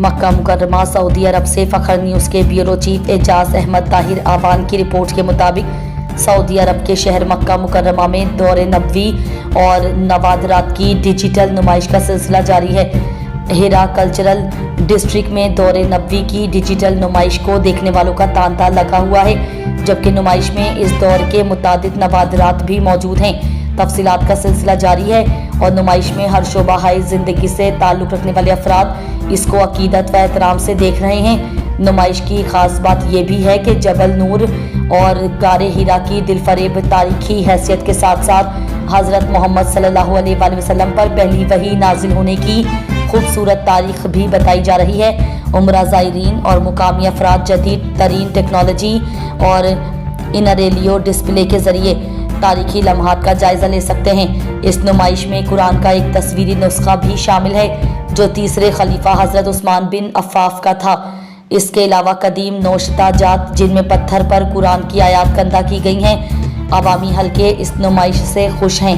मक्का मुकर्रमा Saudi अरब से फखर news के bureau chief Ejaz Ahmad Tahir आवान की रिपोर्ट के मुताबिक सऊदी अरब के शहर मक्का मुकर्रमा में दौरे नबवी और नवादरात की डिजिटल नुमाइश का सिलसिला जारी है। हिरा कल्चरल डिस्ट्रिक्ट में दौरे नबवी की डिजिटल नुमाइश को देखने वालों का तांता लगा हुआ है, जबकि नुमाइश में इस दौर के मुतादिद नवादरात भी मौजूद हैं। तफसीलात का सिलसिला जारी है और नुमाइश में हर शोबा ज़िंदगी से ताल्लुक़ रखने वाले अफराद इसको अकीदत व एहतराम से देख रहे हैं। नुमाइश की ख़ास बात यह भी है कि जबल नूर और गारे हीरा की दिलफरेब तारीखी हैसियत के साथ साथ हज़रत मोहम्मद सल्लल्लाहु अलैहि वसल्लम पर पहली वही नाजिल होने की खूबसूरत तारीख भी बताई जा रही है। उम्रा ज़ायरीन और मुकामी अफराद जदीद तरीन टेक्नोलॉजी और इनरेलियो डिस्प्ले के ज़रिए तारीखी लम्हात का जायज़ा ले सकते हैं। इस नुमाइश में कुरान का एक तस्वीरी नुस्खा भी शामिल है जो तीसरे खलीफा हज़रत उस्मान बिन अफ़ाफ का था। इसके अलावा कदीम नौशता जात जिनमें पत्थर पर कुरान की आयात कंधा की गई हैं। अवामी हल्के इस नुमाइश से खुश हैं।